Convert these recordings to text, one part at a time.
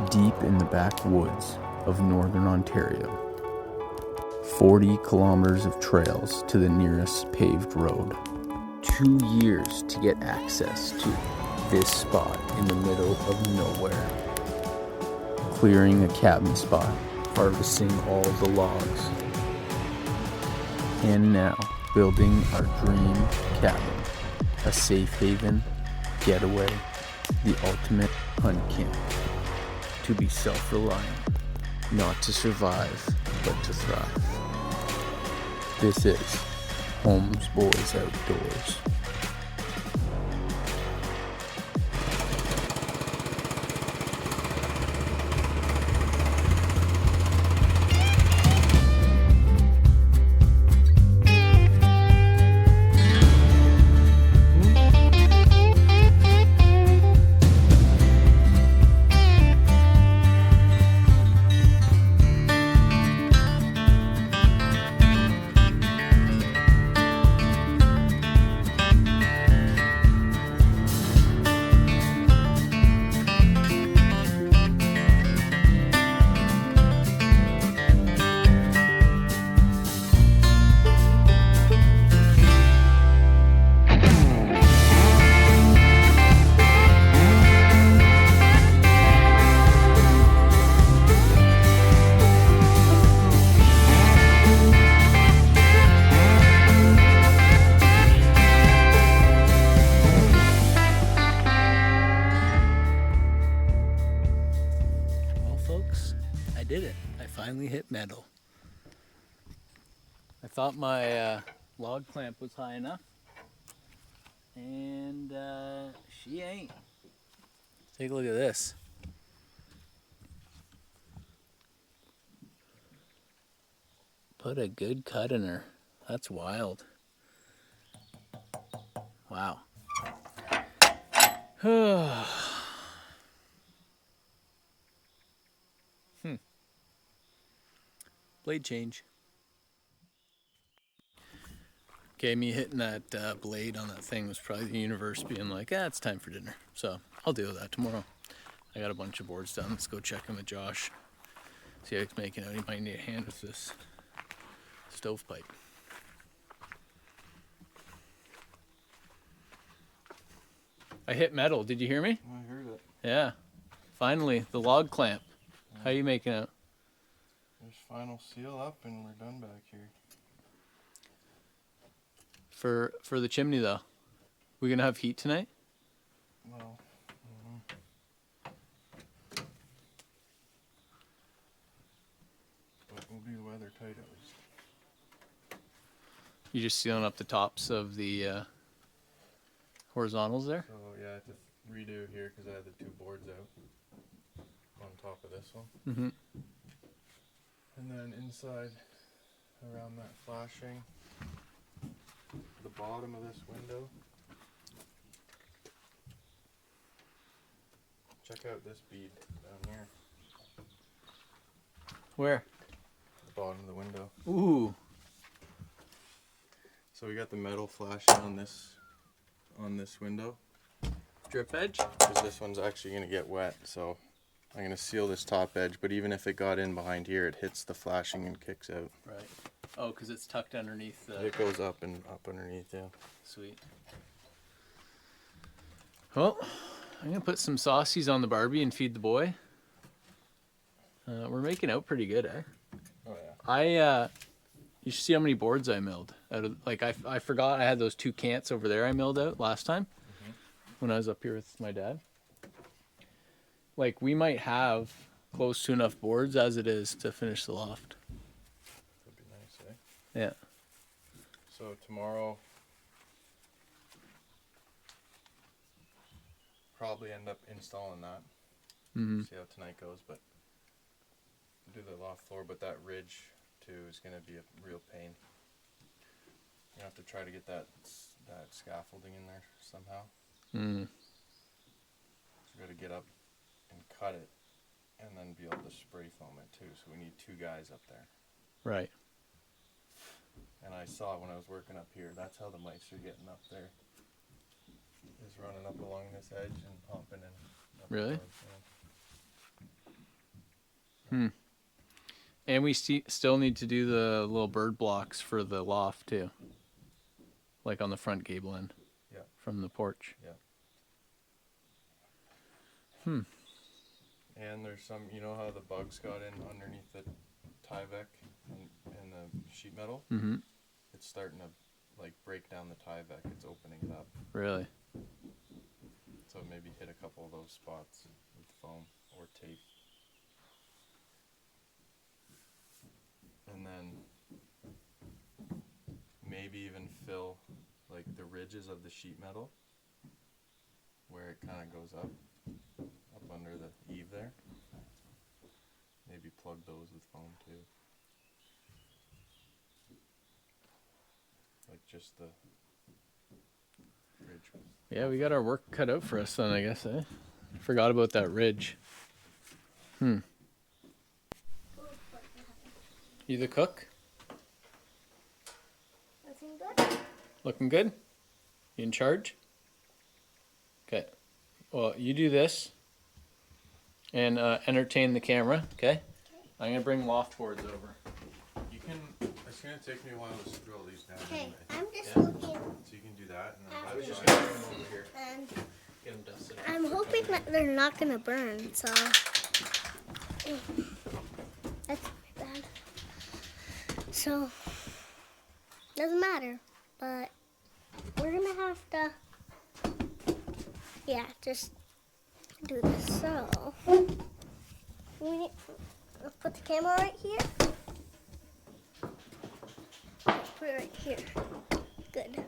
deep in the backwoods of northern Ontario. 40 kilometers of trails to the nearest paved road. 2 years to get access to this spot in the middle of nowhere. Clearing a cabin spot, harvesting all the logs. And now, building our dream cabin. A safe haven, getaway, the ultimate hunt camp. To be self-reliant, not to survive, but to thrive. This is Holmes Boys Outdoors. Finally hit metal. I thought my log clamp was high enough, and she ain't. Take a look at this. Put a good cut in her. That's wild. Wow. Blade change. Okay, me hitting that blade on that thing was probably the universe being like, it's time for dinner. So I'll deal with that tomorrow. I got a bunch of boards done. Let's go check in with Josh. See how he's making out. He might need a hand with this stovepipe. I hit metal. Did you hear me? I heard it. Yeah. Finally, the log clamp. How you making out? There's final seal up and we're done back here. For the chimney though, we gonna have heat tonight? Well, but we'll be weather tight at least. You just sealing up the tops of the horizontals there? So yeah, I have to redo here because I had the two boards out on top of this one. Mm-hmm. And then inside, around that flashing, the bottom of this window. Check out this bead down here. Where? The bottom of the window. Ooh. So we got the metal flashing on this window. Drip edge? Because this one's actually going to get wet, so I'm going to seal this top edge, but even if it got in behind here, it hits the flashing and kicks out. Right. Oh, because it's tucked underneath the... It goes up and up underneath, yeah. Sweet. Well, I'm going to put some saucies on the Barbie and feed the boy. We're making out pretty good, eh? Oh, yeah. You should see how many boards I milled. Out of, like, I forgot I had those 2 cants over there I milled out last time when I was up here with my dad. Like, we might have close to enough boards as it is to finish the loft. That'd be nice, eh? Yeah. So tomorrow, probably end up installing that. Mm-hmm. See how tonight goes, but do the loft floor, but that ridge too is going to be a real pain. You have to try to get that scaffolding in there somehow. Mm. So we got to get up and cut it, and then be able to spray foam it too. So we need 2 guys up there. Right. And I saw when I was working up here, that's how the mice are getting up there. Is running up along this edge and hopping in. Really? Above, yeah. And we still need to do the little bird blocks for the loft too. Like on the front gable end. Yeah. From the porch. Yeah. And there's some, you know how the bugs got in underneath the Tyvek and the sheet metal? Mm-hmm. It's starting to like break down the Tyvek. It's opening it up. Really? So maybe hit a couple of those spots with foam or tape. And then maybe even fill like the ridges of the sheet metal where it kind of goes up under the eave there. Maybe plug those with foam too. Like just the ridge. Yeah, we got our work cut out for us then, I guess, eh? Forgot about that ridge. You the cook? Looking good? Looking good? You in charge? Okay. Well, you do this and entertain the camera, okay? I'm going to bring loft boards over. You can. It's gonna take me a while to screw all these down. Okay, Anyway. I'm just Yeah. looking, So you can do that. And then I was just try- going to bring them over here. and Get them dusted. I'm hoping that they're not gonna burn, so that's bad. So doesn't matter, but we're gonna have to, yeah, just do this. So let's put the camera right here. Put it right here. Good.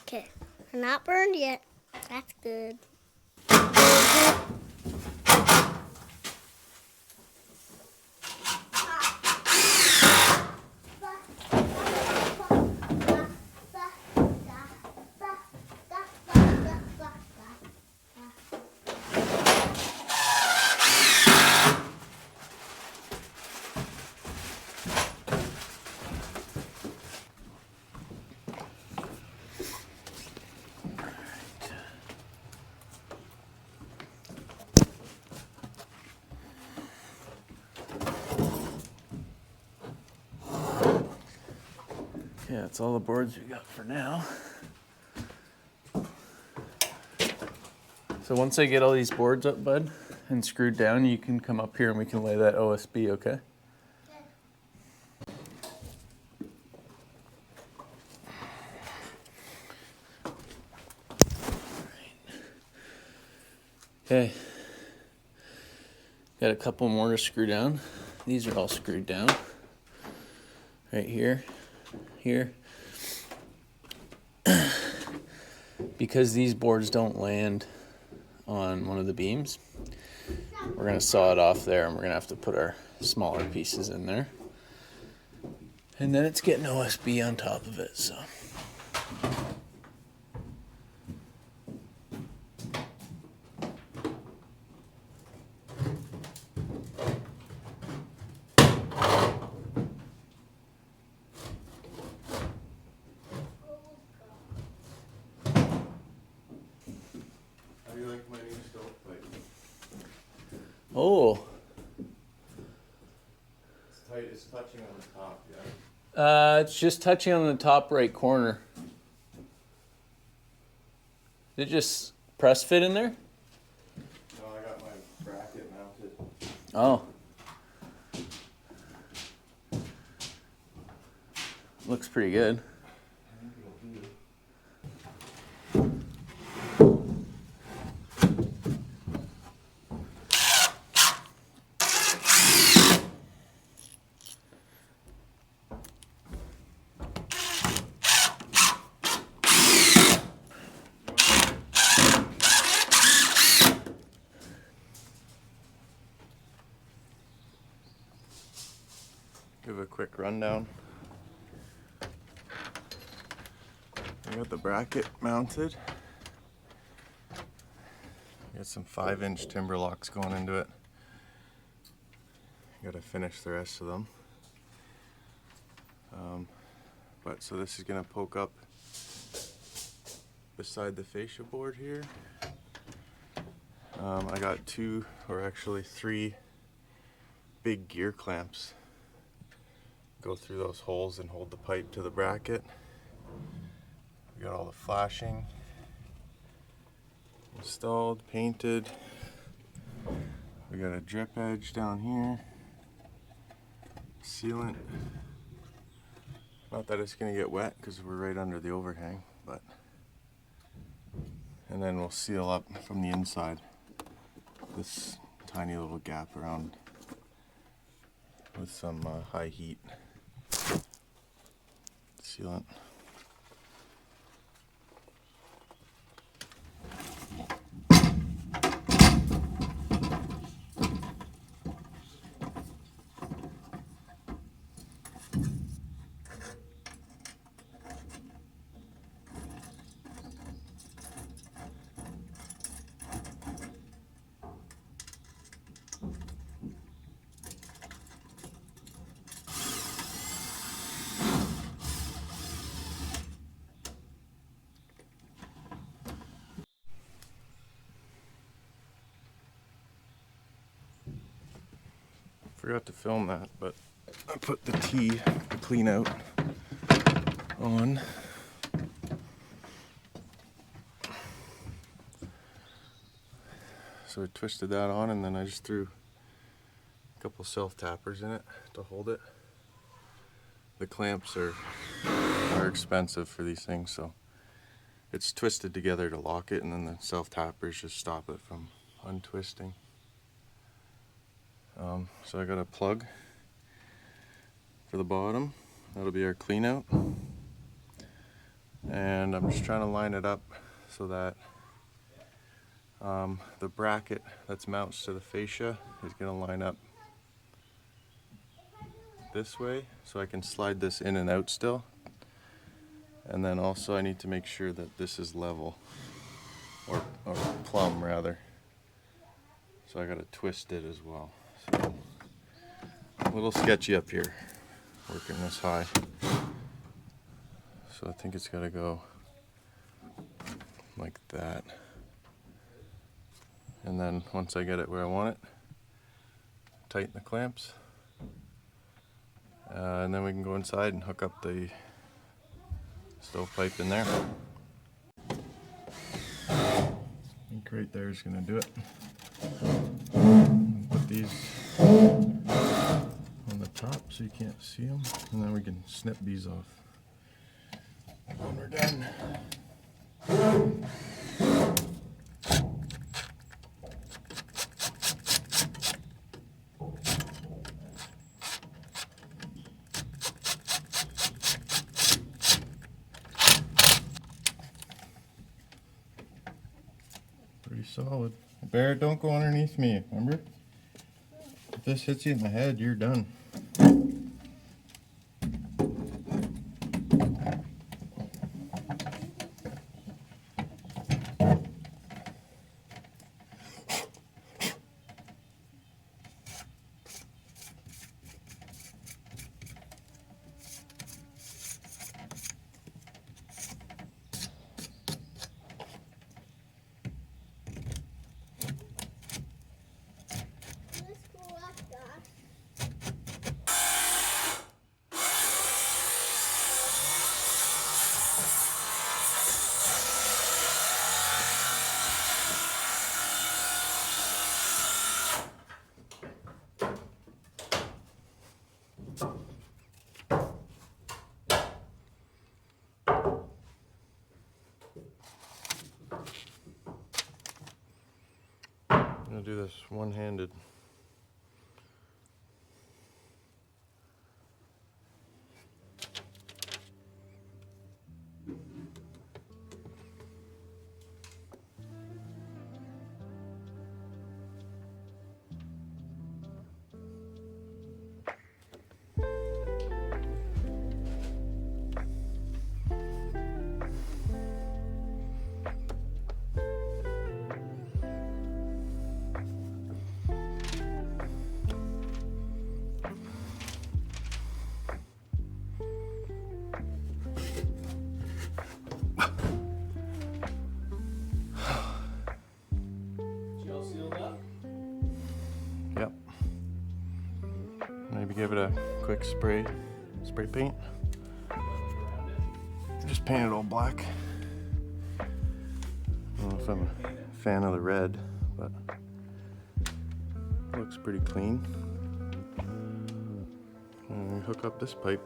Okay, they're not burned yet. That's good. Yeah, that's all the boards we got for now. So once I get all these boards up, bud, and screwed down, you can come up here and we can lay that OSB, okay? Okay. Got a couple more to screw down. These are all screwed down. Right here, here. Because these boards don't land on one of the beams, we're gonna saw it off there and we're gonna have to put our smaller pieces in there. And then it's getting OSB on top of it, so. How do you like my new stovepipe? Oh, It's tight. It's touching on the top. Yeah. it's just touching on the top right corner. Did it just press fit in there? No, I got my bracket mounted. Oh. Looks pretty good. I think it'll do. Give a quick rundown. I got the bracket mounted. Got some 5-inch timber locks going into it. Got to finish the rest of them. But so this is gonna poke up beside the fascia board here. I got 2, or actually 3 big gear clamps. Go through those holes and hold the pipe to the bracket. We got all the flashing installed, painted. We got a drip edge down here, sealant. Not that it's gonna get wet because we're right under the overhang, but. And then we'll seal up from the inside this tiny little gap around with some high heat sealant. Forgot to film that, but I put the clean out on. So I twisted that on, and then I just threw a couple self tappers in it to hold it. The clamps are expensive for these things, so it's twisted together to lock it, and then the self tappers just stop it from untwisting. So I got a plug for the bottom. That'll be our clean out. And I'm just trying to line it up so that the bracket that's mounts to the fascia is going to line up this way, so I can slide this in and out still. And then also I need to make sure that this is level, or plumb rather. So I got to twist it as well. So a little sketchy up here, working this high. So I think it's got to go like that. And then once I get it where I want it, tighten the clamps. And then we can go inside and hook up the stovepipe in there. I think right there is going to do it. Put these on the top so you can't see them, and then we can snip these off when we're done. Pretty solid. Bear, don't go underneath me, remember? If this hits you in the head, you're done. I'm gonna do this one-handed. give it a quick spray paint. Just paint it all black. I don't know if I'm a fan of the red, but it looks pretty clean. And hook up this pipe.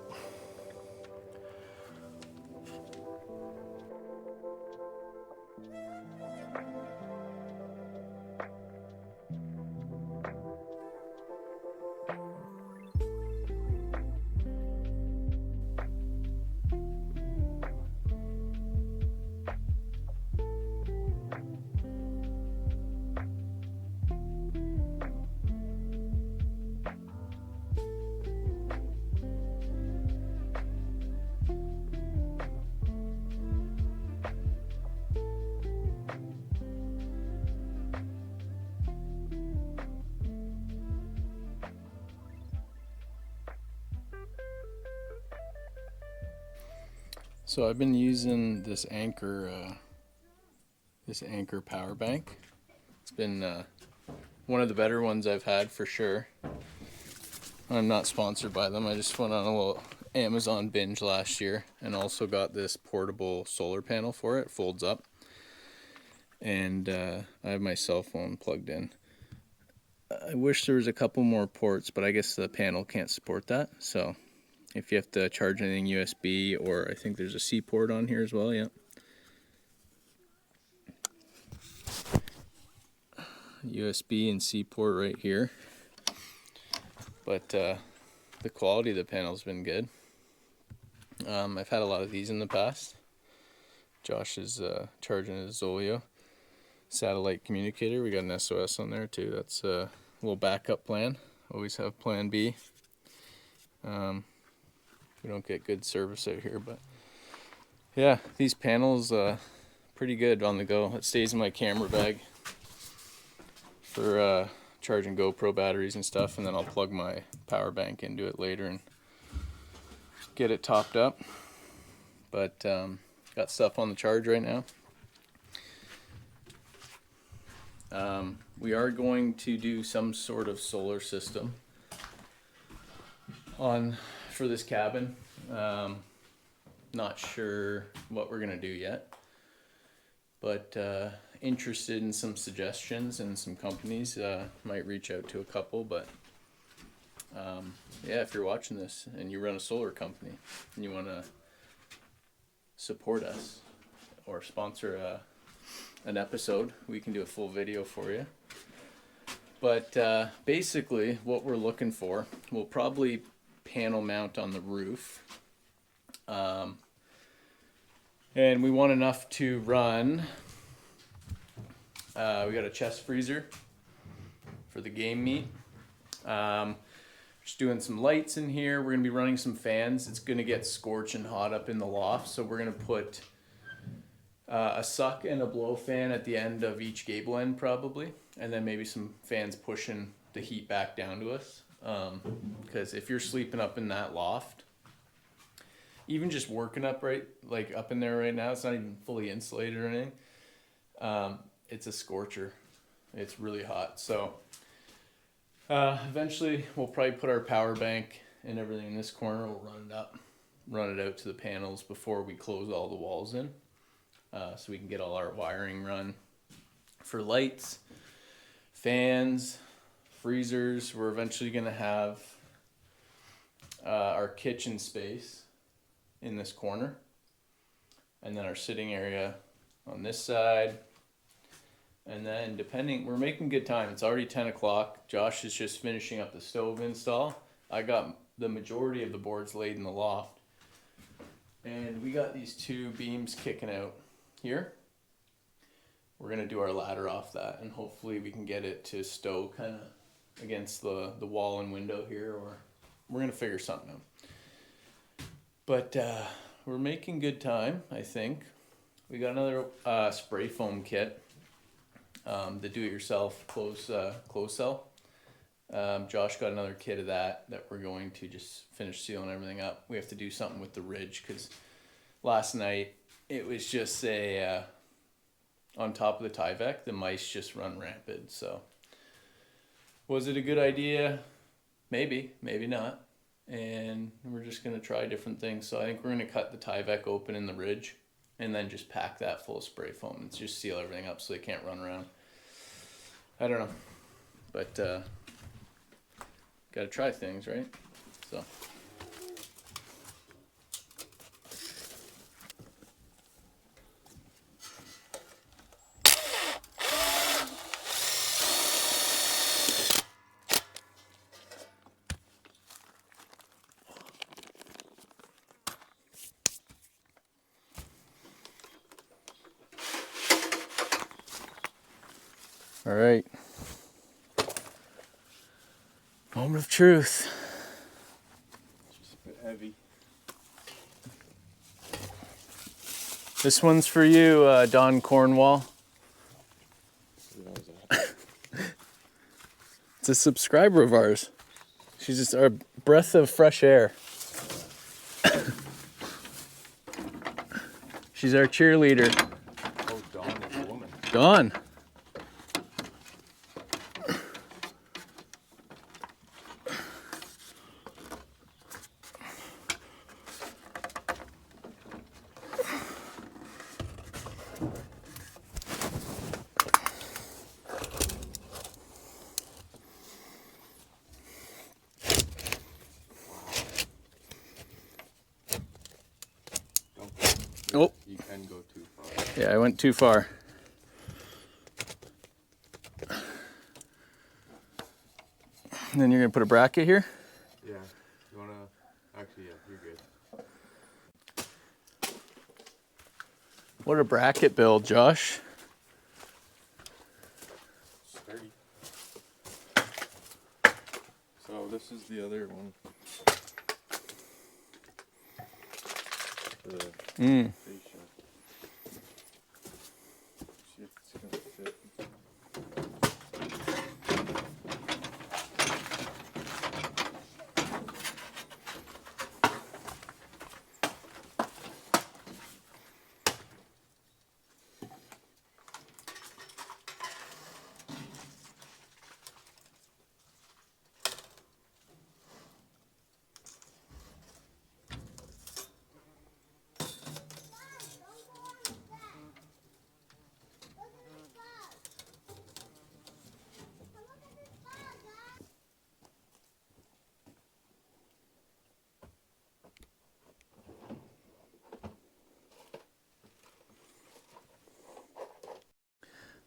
So I've been using this Anchor power bank. It's been one of the better ones I've had for sure. I'm not sponsored by them. I just went on a little Amazon binge last year and also got this portable solar panel for it. It folds up. And I have my cell phone plugged in. I wish there was a couple more ports, but I guess the panel can't support that. So if you have to charge anything USB, or I think there's a C port on here as well, yeah. USB and C port right here. But the quality of the panel's been good. I've had a lot of these in the past. Josh is charging his Zoleo satellite communicator. We got an SOS on there too. That's a little backup plan. Always have plan B. We don't get good service out here, but yeah, these panels pretty good on the go. It stays in my camera bag for charging GoPro batteries and stuff, and then I'll plug my power bank into it later and get it topped up. But got stuff on the charge right now. We are going to do some sort of solar system for this cabin. Not sure what we're gonna do yet, but interested in some suggestions, and some companies might reach out to a couple. But yeah, if you're watching this and you run a solar company and you want to support us or sponsor an episode, we can do a full video for you. But basically what we're looking for, we'll probably panel mount on the roof, and we want enough to run. We got a chest freezer for the game meat. Just doing some lights in here. We're gonna be running some fans. It's gonna get scorching hot up in the loft, so we're gonna put a suck and a blow fan at the end of each gable end probably, and then maybe some fans pushing the heat back down to us. Because if you're sleeping up in that loft, even just working up up in there right now, it's not even fully insulated or anything. It's a scorcher. It's really hot. So eventually we'll probably put our power bank and everything in this corner. We'll run it out to the panels before we close all the walls in, so we can get all our wiring run for lights, fans, freezers. We're eventually going to have our kitchen space in this corner, and then our sitting area on this side. And then we're making good time. It's already 10 o'clock. Josh is just finishing up the stove install. I got the majority of the boards laid in the loft, and we got these two beams kicking out here. We're going to do our ladder off that, and hopefully we can get it to stow kind of against the wall and window here, or we're going to figure something out. But we're making good time, I think. We got another spray foam kit, the do-it-yourself close cell. Josh got another kit of that we're going to just finish sealing everything up. We have to do something with the ridge, because last night it was just on top of the Tyvek, the mice just run rampant. So was it a good idea? Maybe, maybe not. and we're just gonna try different things. So I think we're gonna cut the Tyvek open in the ridge and then just pack that full of spray foam and just seal everything up so they can't run around. I don't know, but gotta try things, right? So. All right. Moment of truth. Just a bit heavy. This one's for you, Don Cornwall. Who knows that? It's a subscriber of ours. She's just our breath of fresh air. She's our cheerleader. Oh, Dawn is a woman. Dawn. Oh. You can go too far. Yeah, I went too far. And then you're gonna put a bracket here? Yeah. You wanna... Actually, yeah, you're good. What a bracket build, Josh. Sturdy. So this is the other one. The fascia. See if it's gonna fit.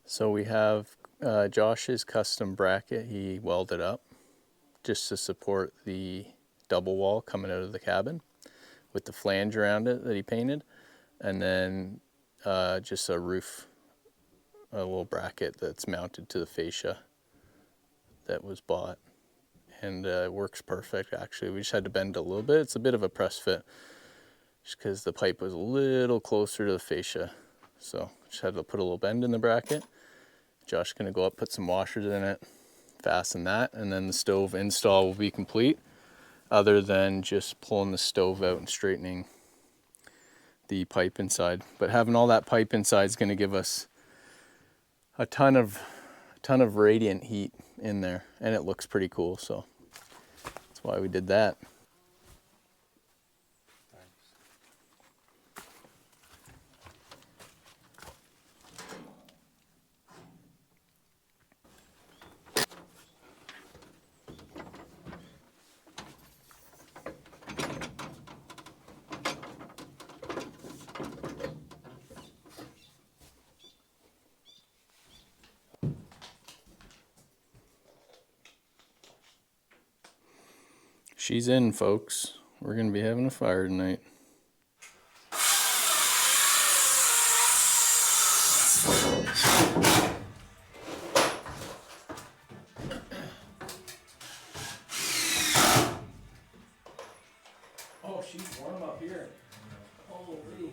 So we have Josh's custom bracket. He welded up just to support the double wall coming out of the cabin with the flange around it that he painted. And then just a roof, a little bracket that's mounted to the fascia that was bought. And it works perfect, actually. We just had to bend it a little bit. It's a bit of a press fit just because the pipe was a little closer to the fascia. So just had to put a little bend in the bracket. Josh's gonna go up, put some washers in it, fasten that, and then the stove install will be complete, other than just pulling the stove out and straightening the pipe inside. But having all that pipe inside is gonna give us a ton of radiant heat in there, and it looks pretty cool, so that's why we did that. She's in, folks. We're gonna be having a fire tonight. Oh, she's warm up here. Holy.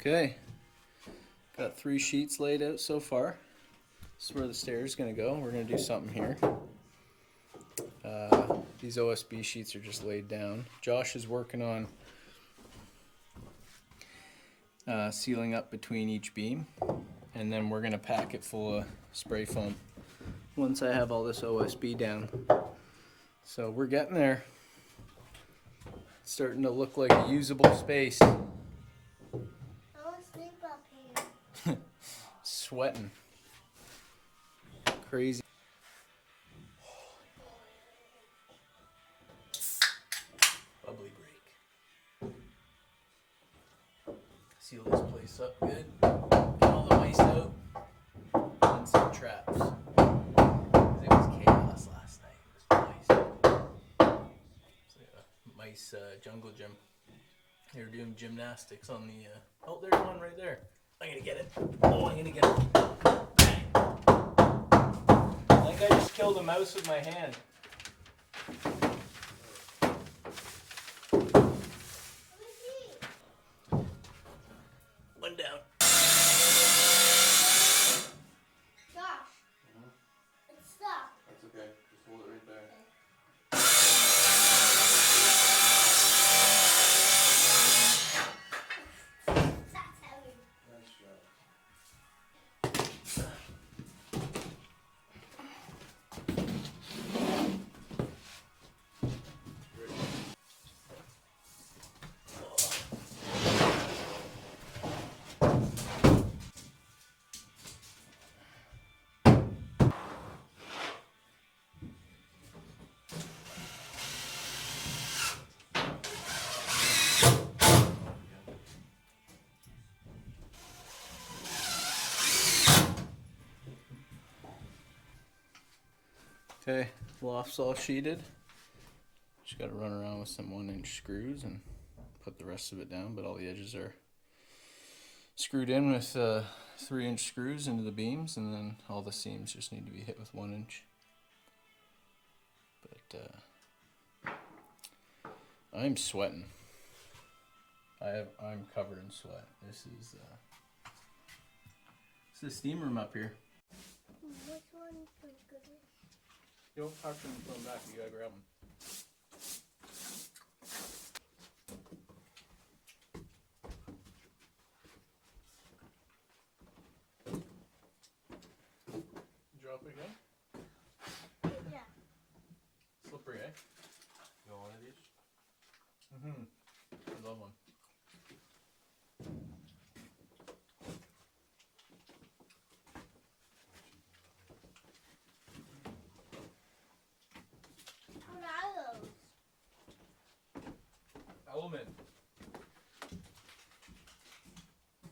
Okay, got 3 sheets laid out so far. This is where the stairs is gonna go. We're gonna do something here. These OSB sheets are just laid down. Josh is working on sealing up between each beam, and then we're gonna pack it full of spray foam once I have all this OSB down. So we're getting there. It's starting to look like a usable space. I want to sleep up here. Sweating. Crazy. Bubbly break. Seal this place up good. Get all the mice out. And some traps. 'Cause it was chaos last night. It was mice. It's like a mice jungle gym. They were doing gymnastics on the. Oh, there's one right there. I'm gonna get it. Oh, I'm gonna get it. Bang. I think I just killed a mouse with my hand. One down. Josh, it's stuck. That's okay. Just hold it right there. That's heavy. Nice job. Okay, loft's all sheeted. Just got to run around with some 1-inch screws and put the rest of it down, but all the edges are screwed in with 3-inch screws into the beams, and then all the seams just need to be hit with 1-inch. But I'm sweating. I'm covered in sweat. This is the steam room up here. Which one's the good? You don't touch them and put them back. You gotta grab them. Drop it again. Yeah. Slippery, eh? You want one of these? I love one. What are those? Element.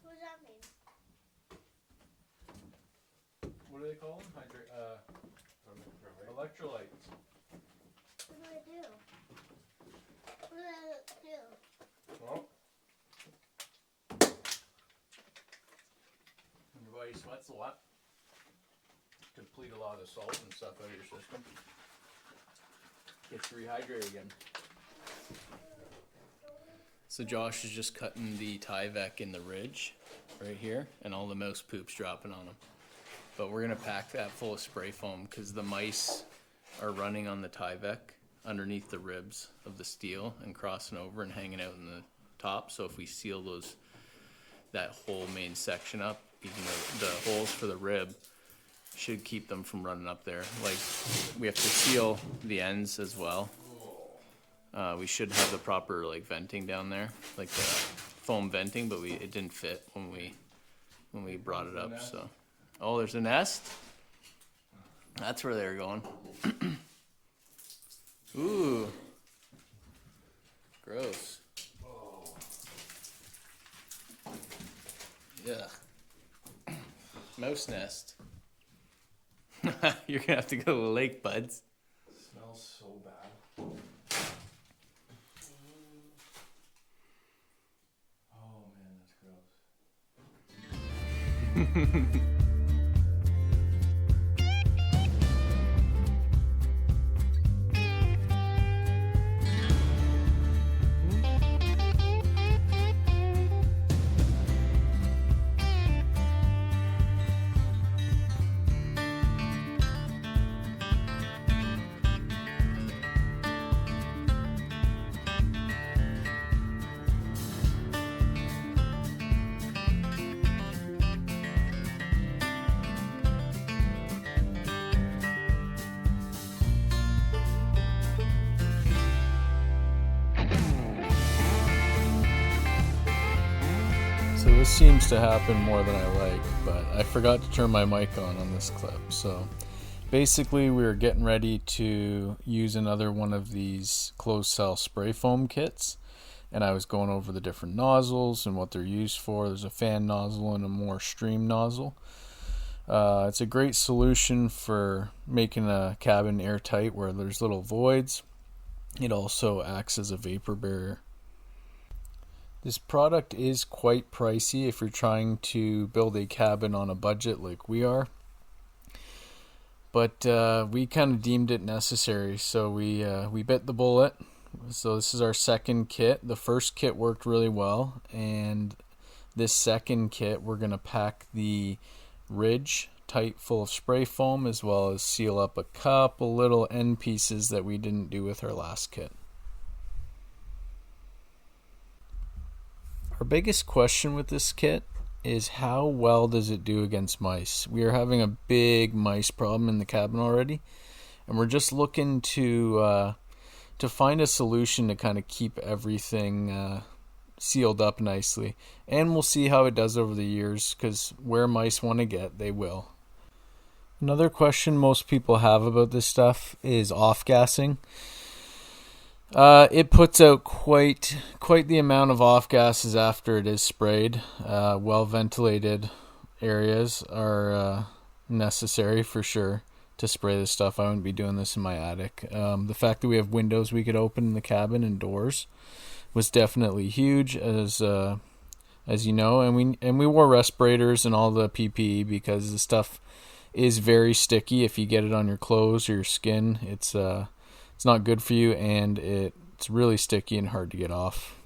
What does that mean? What do they call them? Electrolytes. What do they do? What do they do? Well, when your body sweats a lot, deplete a lot of the salt and stuff out of your system. Gets you rehydrated again. So Josh is just cutting the Tyvek in the ridge right here, and all the mouse poop's dropping on him. But we're gonna pack that full of spray foam because the mice are running on the Tyvek underneath the ribs of the steel and crossing over and hanging out in the top. So if we seal that whole main section up, even the holes for the rib should keep them from running up there. Like, we have to seal the ends as well. We should have the proper like venting down there, like the foam venting, but it didn't fit when we brought it up. So, oh, there's a nest. That's where they were going. Ooh, gross. Yeah. Mouse nest. You're gonna have to go to the lake, buds. It smells so bad. Oh man, that's gross. seems to happen more than I like, but I forgot to turn my mic on this clip. So basically we were getting ready to use another one of these closed cell spray foam kits, and I was going over the different nozzles and what they're used for. There's a fan nozzle and a more stream nozzle. It's a great solution for making a cabin airtight where there's little voids. It also acts as a vapor barrier. This product is quite pricey if you're trying to build a cabin on a budget like we are. But we kind of deemed it necessary, so we bit the bullet. So this is our second kit. The first kit worked really well, and this second kit we're going to pack the ridge tight full of spray foam, as well as seal up a couple little end pieces that we didn't do with our last kit. Our biggest question with this kit is how well does it do against mice? We are having a big mice problem in the cabin already, and we're just looking to find a solution to kind of keep everything sealed up nicely. And we'll see how it does over the years, because where mice want to get, they will. Another question most people have about this stuff is off-gassing. It puts out quite the amount of off gases after it is sprayed. Well ventilated areas are necessary for sure to spray this stuff. I wouldn't be doing this in my attic. The fact that we have windows we could open in the cabin and doors was definitely huge, as you know, and we wore respirators and all the PPE because the stuff is very sticky. If you get it on your clothes or your skin, it's not good for you, and it's really sticky and hard to get off.